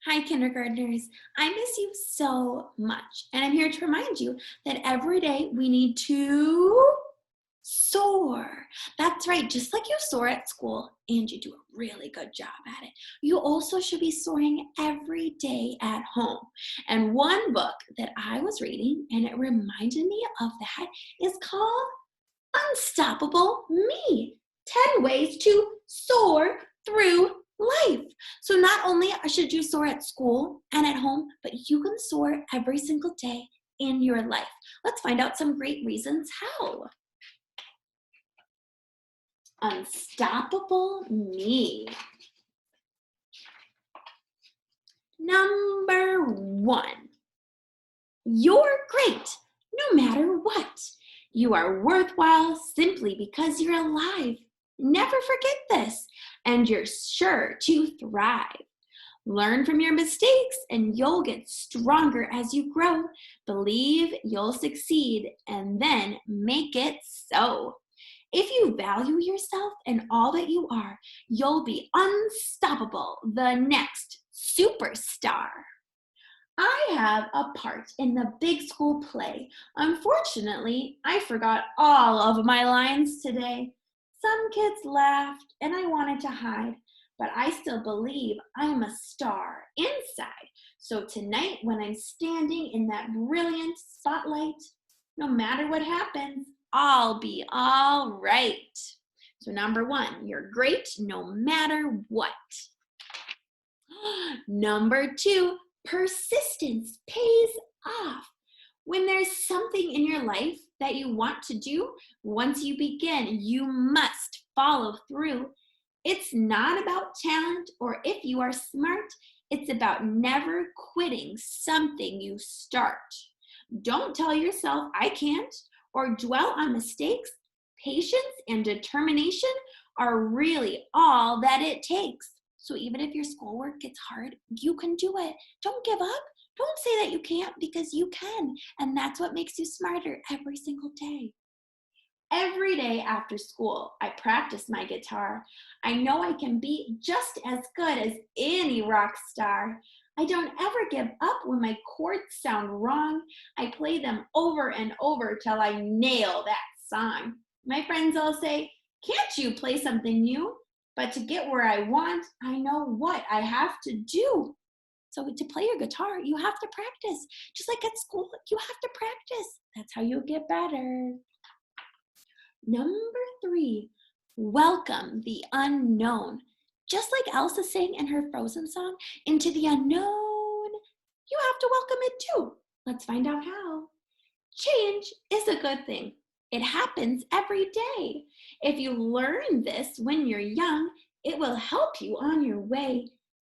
Hi, kindergartners. I miss you so much. And I'm here to remind you that every day we need to soar. That's right, just like you soar at school and you do a really good job at it, you also should be soaring every day at home. And one book that I was reading and it reminded me of that is called Unstoppable Me 10 Ways to Soar Through Life. So, not only should you soar at school and at home, but you can soar every single day in your life. Let's find out some great reasons how. Unstoppable Me. Number one, you're great no matter what. You are worthwhile simply because you're alive. Never forget this, and you're sure to thrive. Learn from your mistakes, and you'll get stronger as you grow. Believe you'll succeed, and then make it so. If you value yourself and all that you are, you'll be unstoppable, the next superstar. I have a part in the big school play. Unfortunately, I forgot all of my lines today. Some kids laughed and I wanted to hide, but I still believe I'm a star inside. So tonight, when I'm standing in that brilliant spotlight, no matter what happens, I'll be all right. So number one, you're great no matter what. Number two, persistence pays off. When there's something in your life that you want to do, once you begin, you must follow through. It's not about talent or if you are smart. It's about never quitting something you start. Don't tell yourself, I can't, or dwell on mistakes. Patience and determination are really all that it takes. So even if your schoolwork gets hard, you can do it. Don't give up. Don't say that you can't, because you can. And that's what makes you smarter every single day. Every day after school, I practice my guitar. I know I can be just as good as any rock star. I don't ever give up when my chords sound wrong. I play them over and over till I nail that song. My friends all say, can't you play something new? But to get where I want, I know what I have to do. So to play your guitar, you have to practice. Just like at school, you have to practice. That's how you get better. Number three, welcome the unknown. Just like Elsa sang in her Frozen song, into the unknown, you have to welcome it too. Let's find out how. Change is a good thing. It happens every day. If you learn this when you're young, it will help you on your way.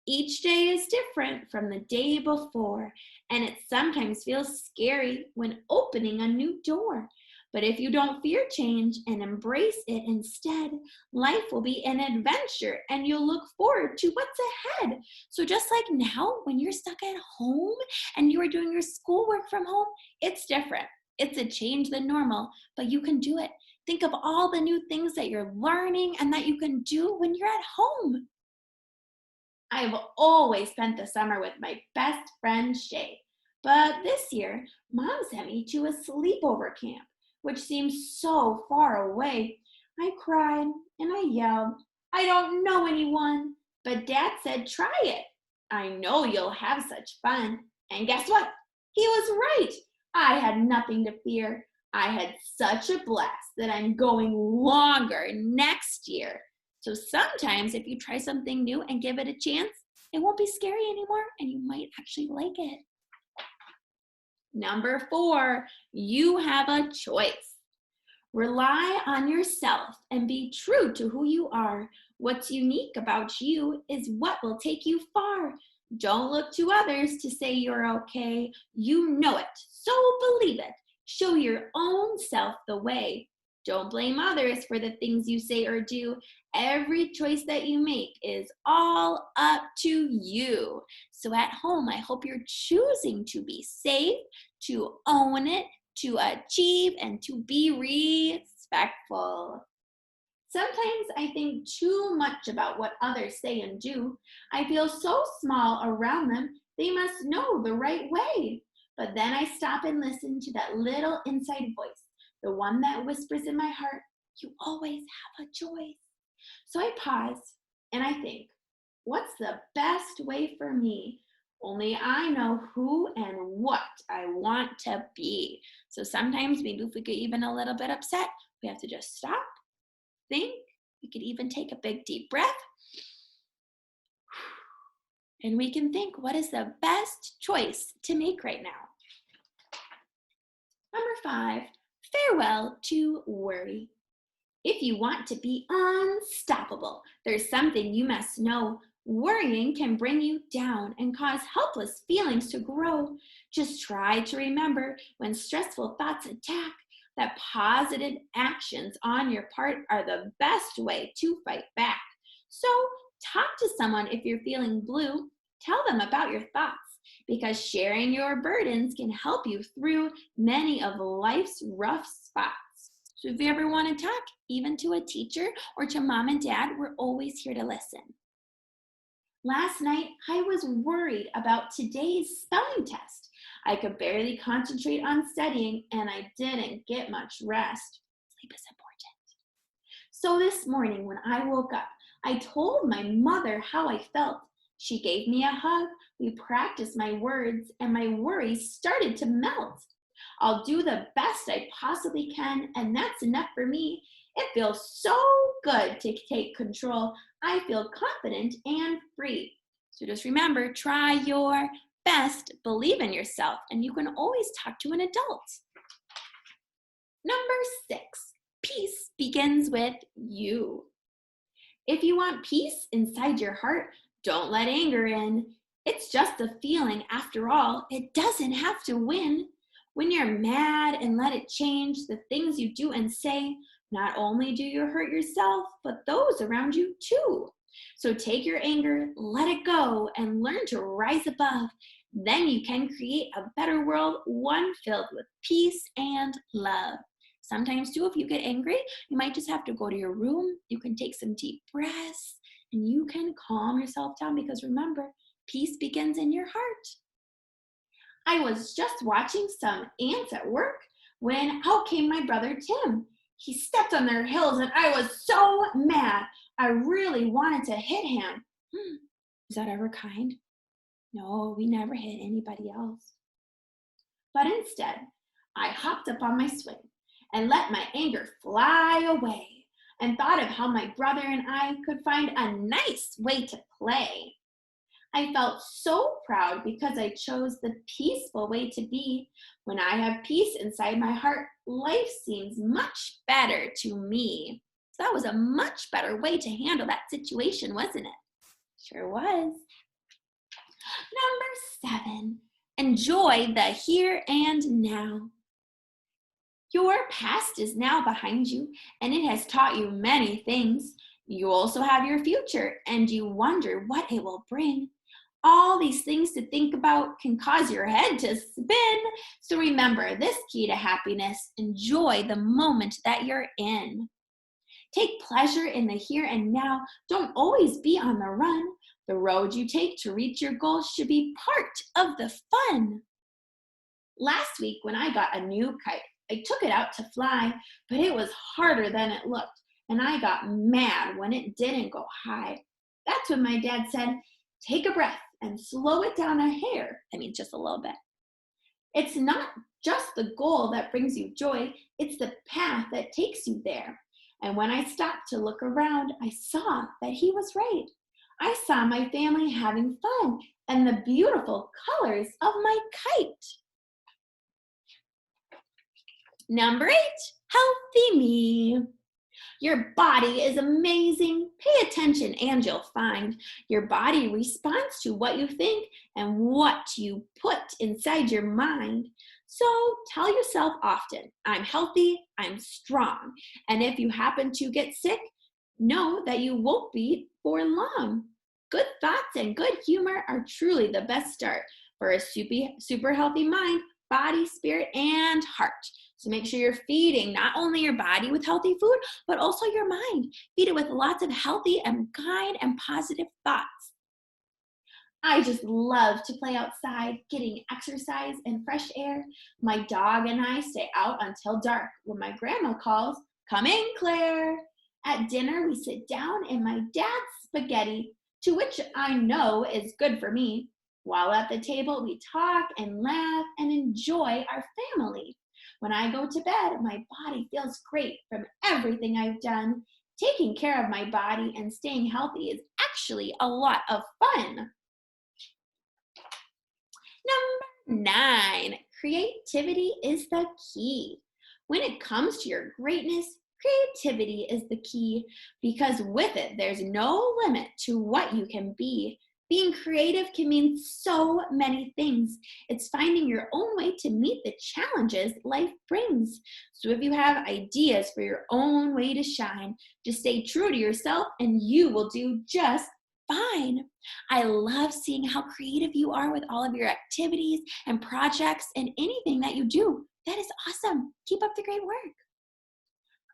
Each day is different from the day before, and it sometimes feels scary when opening a new door. But if you don't fear change and embrace it instead, life will be an adventure and you'll look forward to what's ahead. So just like now, when you're stuck at home and you are doing your schoolwork from home, it's different. It's a change than normal, but you can do it. Think of all the new things that you're learning and that you can do when you're at home. I've always spent the summer with my best friend, Shay. But this year, Mom sent me to a sleepover camp, which seems so far away. I cried and I yelled, I don't know anyone. But Dad said, try it. I know you'll have such fun. And guess what? He was right. I had nothing to fear. I had such a blast that I'm going longer next year. So sometimes if you try something new and give it a chance, it won't be scary anymore and you might actually like it. Number four, you have a choice. Rely on yourself and be true to who you are. What's unique about you is what will take you far. Don't look to others to say you're okay. You know it, so believe it. Show your own self the way. Don't blame others for the things you say or do. Every choice that you make is all up to you. So at home, I hope you're choosing to be safe, to own it, to achieve, and to be respectful. Sometimes I think too much about what others say and do. I feel so small around them, they must know the right way. But then I stop and listen to that little inside voice, the one that whispers in my heart, you always have a choice. So I pause and I think, what's the best way for me? Only I know who and what I want to be. So sometimes maybe if we get even a little bit upset, we have to just stop, think. We could even take a big deep breath. And we can think, what is the best choice to make right now? Number 5, farewell to worry. If you want to be unstoppable, there's something you must know. Worrying can bring you down and cause helpless feelings to grow. Just try to remember when stressful thoughts attack that positive actions on your part are the best way to fight back. So talk to someone if you're feeling blue. Tell them about your thoughts because sharing your burdens can help you through many of life's rough spots. So if you ever want to talk, even to a teacher or to mom and dad, we're always here to listen. Last night, I was worried about today's spelling test. I could barely concentrate on studying and I didn't get much rest. Sleep is important. So this morning when I woke up, I told my mother how I felt. She gave me a hug, we practiced my words, and my worries started to melt. I'll do the best I possibly can, and that's enough for me. It feels so good to take control. I feel confident and free. So just remember, try your best, believe in yourself, and you can always talk to an adult. Number 6, peace begins with you. If you want peace inside your heart, don't let anger in. It's just a feeling after all. It doesn't have to win. When you're mad and let it change the things you do and say, not only do you hurt yourself, but those around you too. So take your anger, let it go, and learn to rise above. Then you can create a better world, one filled with peace and love. Sometimes too, if you get angry, you might just have to go to your room. You can take some deep breaths and you can calm yourself down because remember, peace begins in your heart. I was just watching some ants at work when out came my brother Tim. He stepped on their heels and I was so mad. I really wanted to hit him. Is that ever kind? No, we never hit anybody else. But instead, I hopped up on my swing and let my anger fly away and thought of how my brother and I could find a nice way to play. I felt so proud because I chose the peaceful way to be. When I have peace inside my heart, life seems much better to me. So that was a much better way to handle that situation, wasn't it? Sure was. Number 7, enjoy the here and now. Your past is now behind you, and it has taught you many things. You also have your future, and you wonder what it will bring. All these things to think about can cause your head to spin. So remember this key to happiness: enjoy the moment that you're in. Take pleasure in the here and now. Don't always be on the run. The road you take to reach your goals should be part of the fun. Last week when I got a new kite, I took it out to fly, but it was harder than it looked, and I got mad when it didn't go high. That's when my dad said, take a breath and slow it down a hair. Just a little bit. It's not just the goal that brings you joy, it's the path that takes you there. And when I stopped to look around, I saw that he was right. I saw my family having fun and the beautiful colors of my kite. Number 8, healthy me. Your body is amazing. Pay attention and you'll find your body responds to what you think and what you put inside your mind. So tell yourself often, I'm healthy, I'm strong. And if you happen to get sick, know that you won't be for long. Good thoughts and good humor are truly the best start for a super healthy mind, body, spirit, and heart. So make sure you're feeding not only your body with healthy food, but also your mind. Feed it with lots of healthy and kind and positive thoughts. I just love to play outside, getting exercise and fresh air. My dog and I stay out until dark when my grandma calls, "Come in, Claire." At dinner, we sit down in my dad's spaghetti, to which I know is good for me. While at the table, we talk and laugh and enjoy our family. When I go to bed, my body feels great from everything I've done. Taking care of my body and staying healthy is actually a lot of fun. Number 9, creativity is the key. When it comes to your greatness, creativity is the key because with it, there's no limit to what you can be. Being creative can mean so many things. It's finding your own way to meet the challenges life brings. So if you have ideas for your own way to shine, just stay true to yourself and you will do just fine. I love seeing how creative you are with all of your activities and projects and anything that you do. That is awesome. Keep up the great work.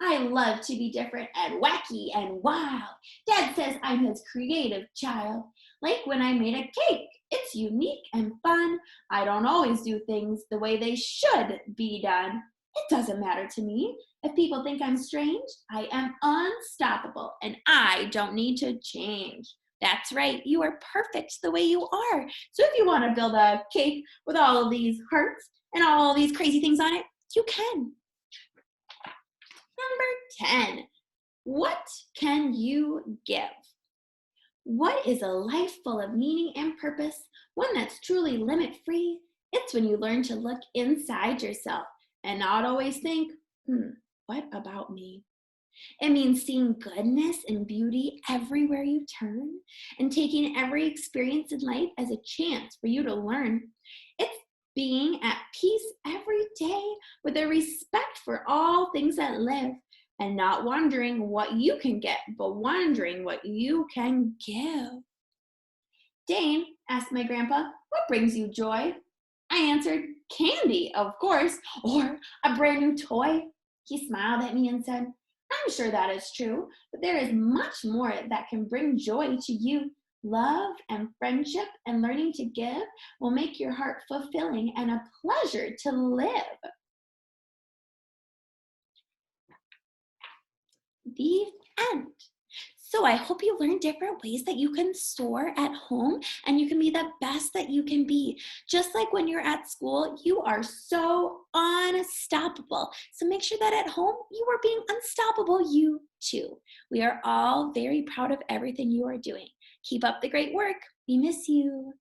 I love to be different and wacky and wild. Dad says I'm his creative child. Like when I made a cake. It's unique and fun. I don't always do things the way they should be done. It doesn't matter to me. If people think I'm strange, I am unstoppable and I don't need to change. That's right, you are perfect the way you are. So if you want to build a cake with all of these hearts and all these crazy things on it, you can. Number 10, what can you give? What is a life full of meaning and purpose? One that's truly limit-free? It's when you learn to look inside yourself and not always think, what about me? It means seeing goodness and beauty everywhere you turn and taking every experience in life as a chance for you to learn. It's being at peace every day with a respect for all things that live and not wondering what you can get, but wondering what you can give. Dane, asked my grandpa, what brings you joy? I answered, candy, of course, or a brand new toy. He smiled at me and said, I'm sure that is true, but there is much more that can bring joy to you. Love and friendship and learning to give will make your heart fulfilling and a pleasure to live. The end. So I hope you learned different ways that you can soar at home and you can be the best that you can be. Just like when you're at school, you are so unstoppable. So make sure that at home, you are being unstoppable, you too. We are all very proud of everything you are doing. Keep up the great work. We miss you.